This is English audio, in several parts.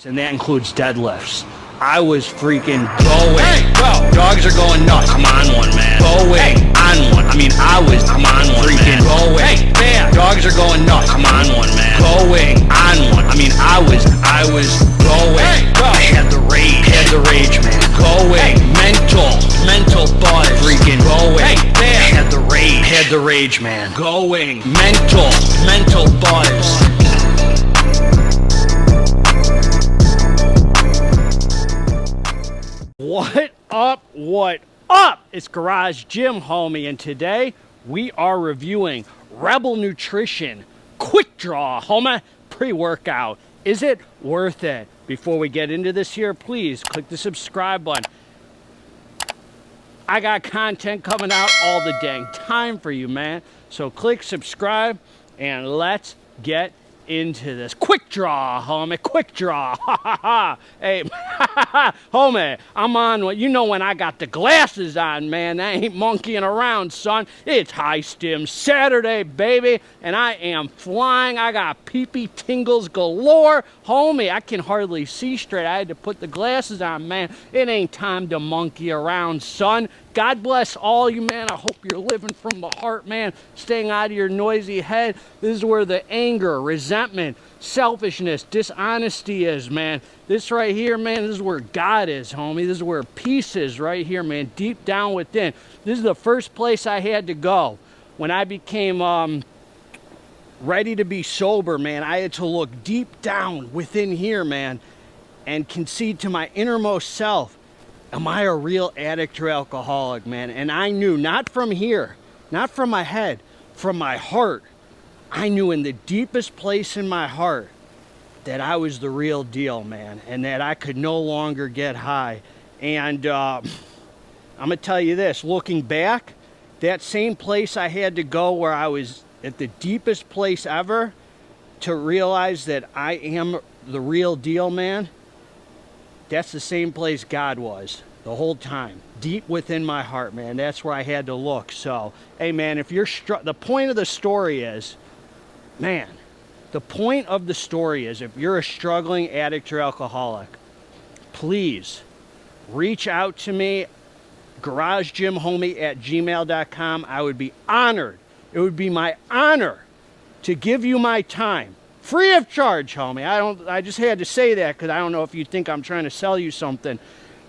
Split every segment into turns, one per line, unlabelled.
And that includes deadlifts. I was freaking going. Hey, bro, dogs are going nuts. I'm on one, man. Going on one. I mean, I'm on one, freaking man. Going. Hey, man, dogs are going nuts. I'm on one, man. Going on one. I mean, I was going. Hey, bro, I had the rage, man. Going. Mental buzz. Freaking going. Hey, man, I had the rage, man. Going. Mental buzz. What up? It's Garage Gym, homie, and today we are reviewing Rebel Nutrition Quick Draw, homie, pre-workout. Is it worth it? Before we get into this here, please click the subscribe button. I got content coming out all the dang time for you, man. So click subscribe and let's get into this. Quick draw, homie, quick draw. Hey, homie, I'm on, you know, when I got the glasses on, man, I ain't monkeying around, son. It's High Stim Saturday, baby, and I am flying. I got pee-pee tingles galore. Homie, I can hardly see straight. I had to put the glasses on, man. It ain't time to monkey around, son. God bless all you, man. I hope you're living from the heart, man. Staying out of your noisy head. This is where the anger, resentment, selfishness, dishonesty is, man. This right here, man, this is where God is, homie. This is where peace is right here, man, deep down within. This is the first place I had to go. When I became ready to be sober, man, I had to look deep down within here, man, and concede to my innermost self. Am I a real addict or alcoholic, man? And I knew, not from here, not from my head, from my heart, I knew in the deepest place in my heart that I was the real deal, man, and that I could no longer get high. And I'm going to tell you this, looking back, that same place I had to go where I was at the deepest place ever to realize that I am the real deal, man, that's the same place God was the whole time, deep within my heart, man. That's where I had to look. So, hey, man, if you're the point of the story is, man, the point of the story is if you're a struggling addict or alcoholic, please reach out to me, garagegymhomie@gmail.com. I would be honored. It would be my honor to give you my time. Free of charge, homie. I just had to say that because I don't know if you think I'm trying to sell you something.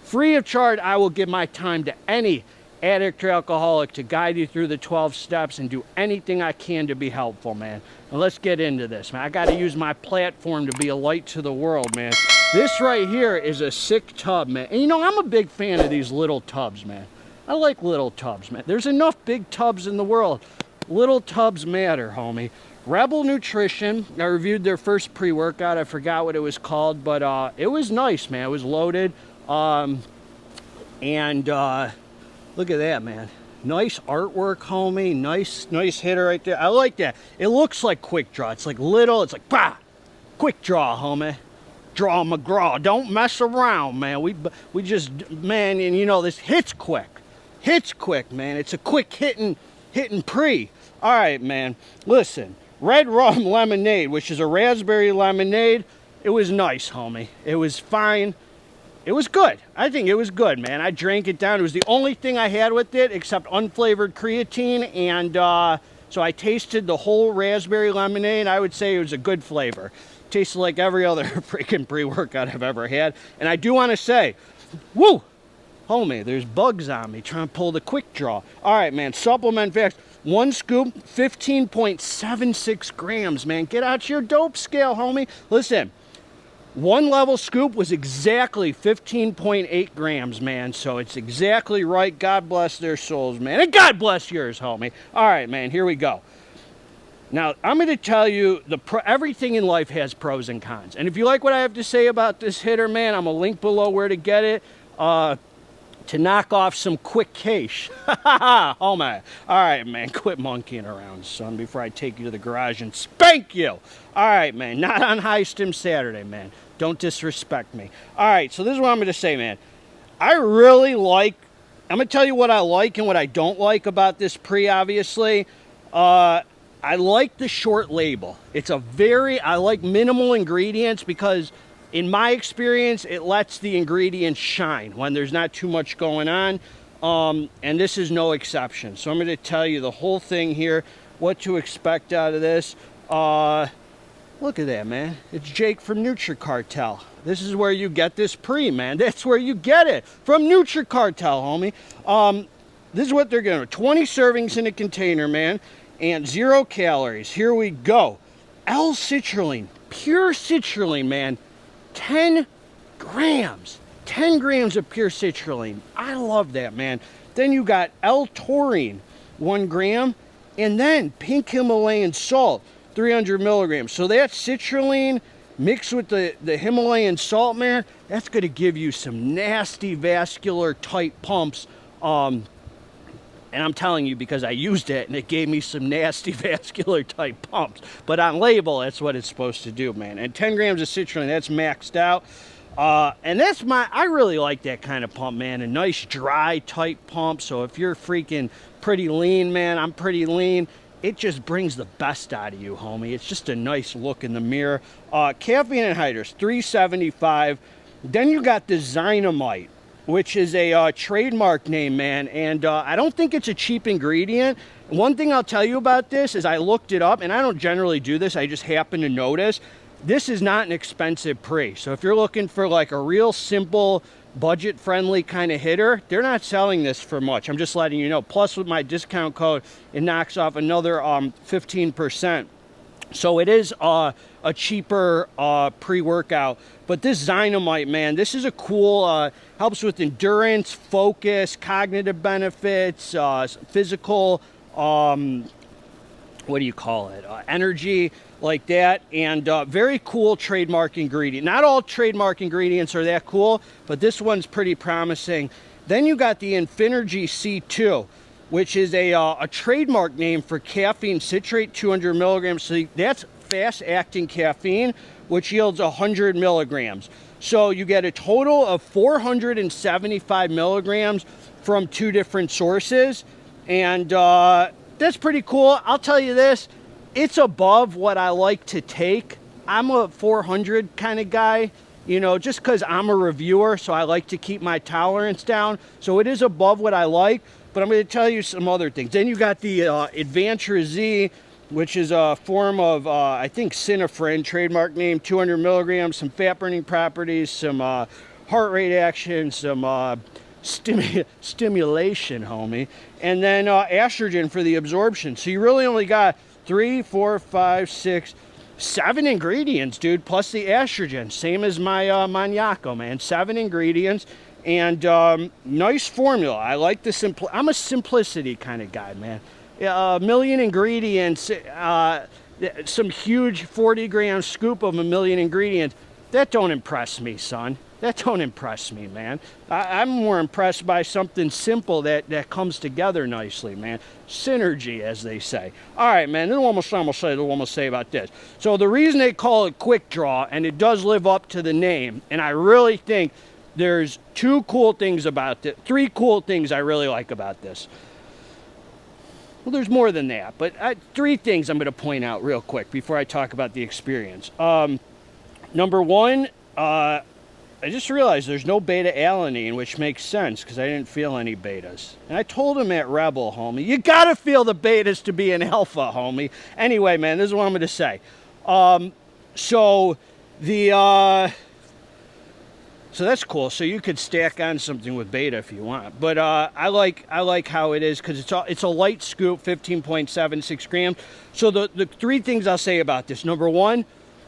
Free of charge, I will give my time to any addict or alcoholic to guide you through the 12 steps and do anything I can to be helpful, man. And let's get into this, man. I got to use my platform to be a light to the world, man. This right here is a sick tub, man. And you know, I'm a big fan of these little tubs, man. I like little tubs, man. There's enough big tubs in the world. Little tubs matter, homie. Rebel Nutrition, I reviewed their first pre-workout. I forgot what it was called, but it was nice, man. It was loaded. Look at that, man. Nice artwork, homie. Nice hitter right there. I like that. It looks like Quick Draw. It's like little. It's like, bah! Quick Draw, homie. Draw McGraw. Don't mess around, man. We just, man, and you know, this hits quick. Hits quick, man. It's a quick hitting pre. All right, man. Listen. Red Rum Lemonade, which is a raspberry lemonade. It was nice, homie. It was fine. It was good. I think it was good, man. I drank it down. It was the only thing I had with it except unflavored creatine. And so I tasted the whole raspberry lemonade. I would say it was a good flavor. Tasted like every other freaking pre-workout I've ever had. And I do want to say, woo, homie, there's bugs on me trying to pull the Quick Draw. All right, man, supplement facts. One scoop, 15.76 grams, man. Get out your dope scale, homie. Listen, one level scoop was exactly 15.8 grams, man. So it's exactly right. God bless their souls, man. And God bless yours, homie. All right, man, here we go. Now, I'm going to tell you, everything in life has pros and cons. And if you like what I have to say about this hitter, man, I'm going to link below where to get it. To knock off some quick cash. Oh, man. All right, man. Quit monkeying around, son, before I take you to the garage and spank you. All right, man. Not on High Stim Saturday, man. Don't disrespect me. All right, so this is what I'm going to say, man. I really like, I'm going to tell you what I like and what I don't like about this pre, obviously. I like the short label. I like minimal ingredients because in my experience, it lets the ingredients shine when there's not too much going on. And this is no exception. So I'm going to tell you the whole thing here, what to expect out of this. Look at that, man. It's Jake from NutriCartel. This is where you get this pre, man. That's where you get it. From NutriCartel, homie. This is what they're going to do. 20 servings in a container, man. And 0 calories. Here we go. L-citrulline. Pure citrulline, man. 10 grams. 10 grams of pure citrulline. I love that, man. Then you got L-taurine. 1 gram. And then pink Himalayan salt. 300 milligrams. So that citrulline mixed with the Himalayan salt, man, that's going to give you some nasty vascular tight pumps. And I'm telling you because I used it and it gave me some nasty vascular tight pumps. But on label, that's what it's supposed to do, man. And 10 grams of citrulline, that's maxed out. And that's I really like that kind of pump, man. A nice dry tight pump. So if you're freaking pretty lean, man, I'm pretty lean. It just brings the best out of you, homie. It's just a nice look in the mirror. Caffeine anhydrous, 375. Then you got the Zynamite, which is a trademark name, man. And I don't think it's a cheap ingredient. One thing I'll tell you about this is I looked it up, and I don't generally do this. I just happen to notice. This is not an expensive pre. So if you're looking for like a real simple, budget-friendly kind of hitter, they're not selling this for much. I'm just letting you know. Plus, with my discount code, it knocks off another 15%. So it is a cheaper pre-workout. But this Zynamite, man, this is a cool, helps with endurance, focus, cognitive benefits, physical, what do you call it, energy, like that. And very cool trademark ingredient. Not all trademark ingredients are that cool, but this one's pretty promising. Then you got the Infinergy C2, which is a trademark name for caffeine citrate, 200 milligrams. So that's fast-acting caffeine, which yields 100 milligrams. So you get a total of 475 milligrams from 2 different sources. And that's pretty cool. I'll tell you this, it's above what I like to take. I'm a 400 kind of guy, you know, just because I'm a reviewer, so I like to keep my tolerance down. So it is above what I like, but I'm going to tell you some other things. Then you got the Advantra Z, which is a form of, I think, Synafrin, trademark name, 200 milligrams, some fat-burning properties, some heart rate action, some stimulation, homie, and then estrogen for the absorption. So you really only got 3, 4, 5, 6, 7 ingredients, dude, plus the estrogen. Same as my Maniaco, man. 7 ingredients and nice formula. I like the I'm a simplicity kind of guy, man. A million ingredients, some huge 40-gram scoop of a million ingredients. That don't impress me, son. That don't impress me, man. I'm more impressed by something simple that comes together nicely, man. Synergy, as they say. All right, man, then one more say about this. So the reason they call it Quick Draw, and it does live up to the name, and I really think there's 2 cool things about it, 3 cool things I really like about this. Well, there's more than that, but 3 things I'm going to point out real quick before I talk about the experience. Number 1, I just realized there's no beta-alanine, which makes sense because I didn't feel any betas. And I told him at Rebel, homie, you got to feel the betas to be an alpha, homie. Anyway, man, this is what I'm going to say. So that's cool. So you could stack on something with beta if you want. But I like how it is because it's a light scoop, 15.76 grams. So the 3 things I'll say about this. Number 1,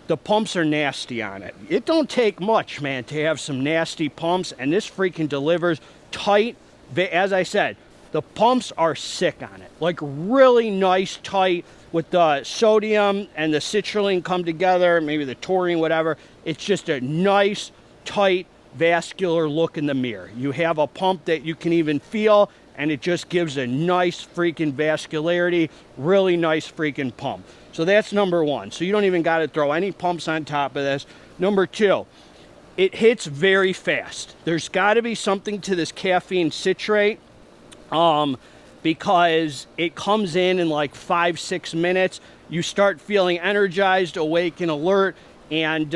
the pumps are nasty on it. It don't take much, man, to have some nasty pumps, and this freaking delivers tight. As I said, the pumps are sick on it. Like really nice, tight, with the sodium and the citrulline come together, maybe the taurine, whatever. It's just a nice, tight, vascular look in the mirror. You have a pump that you can even feel, and it just gives a nice freaking vascularity, really nice freaking pump. So that's number 1. So you don't even got to throw any pumps on top of this. Number 2, it hits very fast. There's got to be something to this caffeine citrate because it comes in like 5-6 minutes. You start feeling energized, awake, and alert, and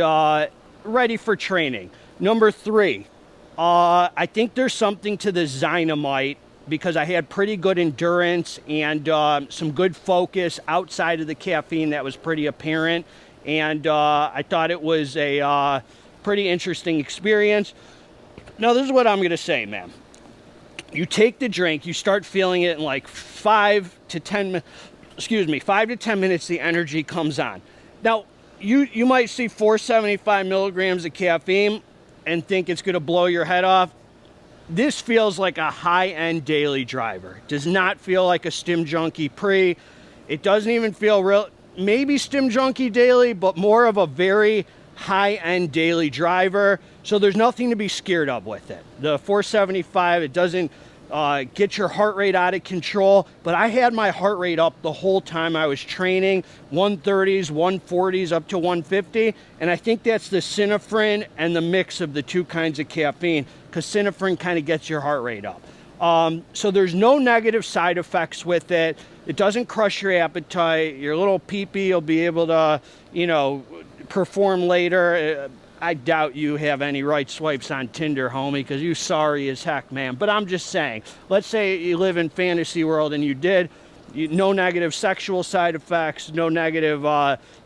ready for training. Number 3, I think there's something to the Dynamite because I had pretty good endurance and some good focus outside of the caffeine that was pretty apparent. And I thought it was a pretty interesting experience. Now, this is what I'm going to say, man. You take the drink, you start feeling it in like 5 to 10 minutes, the energy comes on. Now, you might see 475 milligrams of caffeine and think it's going to blow your head off. This feels like a high-end daily driver. It does not feel like a Stim Junkie pre. It doesn't even feel real, maybe Stim Junkie daily, but more of a very high-end daily driver. So there's nothing to be scared of with it. The 475, it doesn't get your heart rate out of control, but I had my heart rate up the whole time I was training, 130s, 140s, up to 150, and I think that's the Synephrine and the mix of the two kinds of caffeine, because Synephrine kind of gets your heart rate up. So there's no negative side effects with it. It doesn't crush your appetite. Your little pee-pee will be able to, perform later. I doubt you have any right swipes on Tinder, homie, because you sorry as heck, man. But I'm just saying, let's say you live in fantasy world and you did, no negative sexual side effects, no negative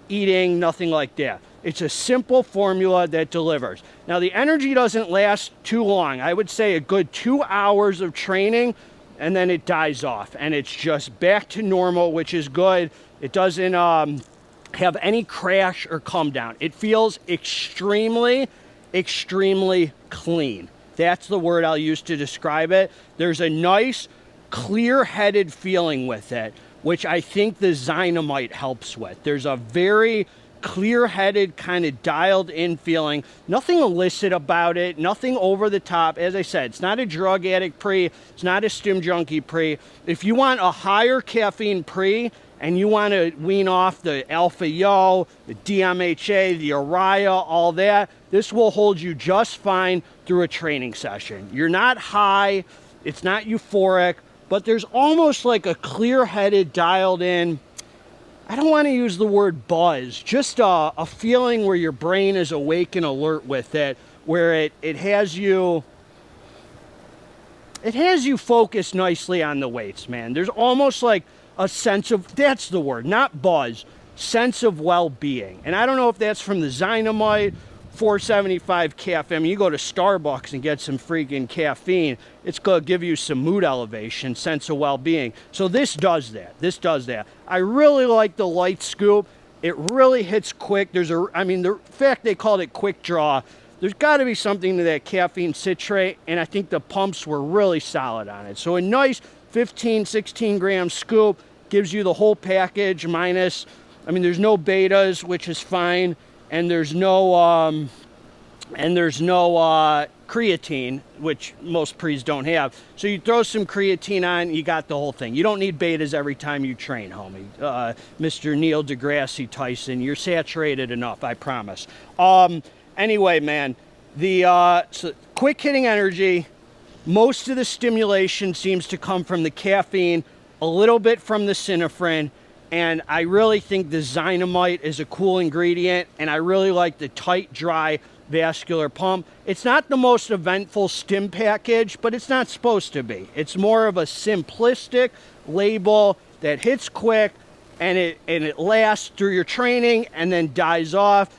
eating, nothing like that. It's a simple formula that delivers. Now, the energy doesn't last too long. I would say a good 2 hours of training, and then it dies off, and it's just back to normal, which is good. It doesn't have any crash or come down. It feels extremely, extremely clean. That's the word I'll use to describe it. There's a nice, clear-headed feeling with it, which I think the Dynamite helps with. There's a very clear-headed, kind of dialed-in feeling. Nothing illicit about it, nothing over the top. As I said, it's not a drug addict pre, it's not a Stim Junkie pre. If you want a higher caffeine pre, and you want to wean off the Alpha Yo, the DMHA, the Araya, all that, this will hold you just fine through a training session. You're not high, it's not euphoric, but there's almost like a clear-headed, dialed-in, I don't want to use the word buzz, just a feeling where your brain is awake and alert with it, where it has you focused nicely on the weights, man. There's almost like a sense of, that's the word, not buzz, sense of well-being. And I don't know if that's from the Dynamite, 475 caffeine. I mean, you go to Starbucks and get some freaking caffeine, it's going to give you some mood elevation, sense of well-being. So this does that. This does that. I really like the light scoop. It really hits quick. The fact they called it quick draw, there's got to be something to that caffeine citrate, and I think the pumps were really solid on it. So a nice 15, 16 gram scoop gives you the whole package minus, there's no betas, which is fine, and there's no creatine, which most pre's don't have. So you throw some creatine on, you got the whole thing. You don't need betas every time you train, homie. Mr. Neil deGrasse Tyson, you're saturated enough, I promise. Anyway, man, so quick hitting energy. Most of the stimulation seems to come from the caffeine, a little bit from the Synephrine, and I really think the Dynamite is a cool ingredient, and I really like the tight, dry vascular pump. It's not the most eventful stim package, but it's not supposed to be. It's more of a simplistic label that hits quick, and it lasts through your training and then dies off.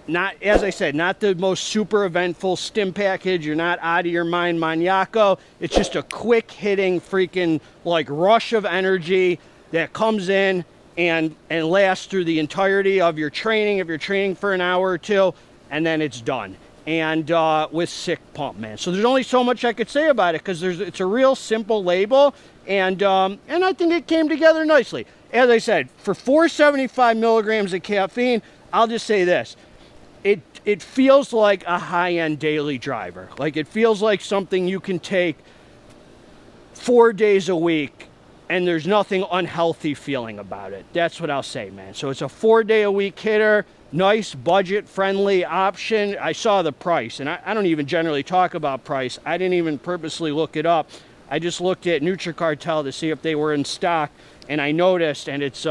Not, as I said, not the most super eventful stim package. You're not out of your mind maniaco. It's just a quick hitting freaking like rush of energy that comes in and lasts through the entirety of your training. If you're training for an hour or two, and then it's done. And with sick pump, man. So there's only so much I could say about it because it's a real simple label, and I think it came together nicely. As I said, for 475 milligrams of caffeine, I'll just say this. It feels like a high-end daily driver. Like, it feels like something you can take 4 days a week, and there's nothing unhealthy feeling about it. That's what I'll say, man. So it's a 4-day-a-week hitter, nice budget-friendly option. I saw the price, and I don't even generally talk about price. I didn't even purposely look it up. I just looked at NutriCartel to see if they were in stock, and I noticed, and it's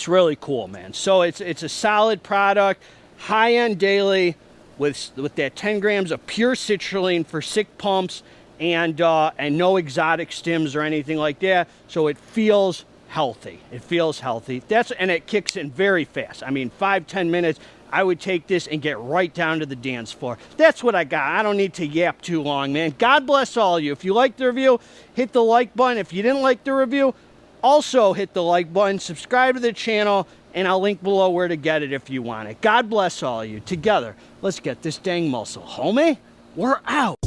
really cool, man. So it's a solid product. high-end daily with that 10 grams of pure citrulline for sick pumps and no exotic stims or anything like that. So it feels healthy. It feels healthy. And it kicks in very fast. I mean, 5-10 minutes. I would take this and get right down to the dance floor. That's what I got. I don't need to yap too long, man. God bless all of you. If you liked the review, hit the like button. If you didn't like the review, also hit the like button. Subscribe to the channel, and I'll link below where to get it if you want it. God bless all of you. Together, let's get this dang muscle. Homie, we're out.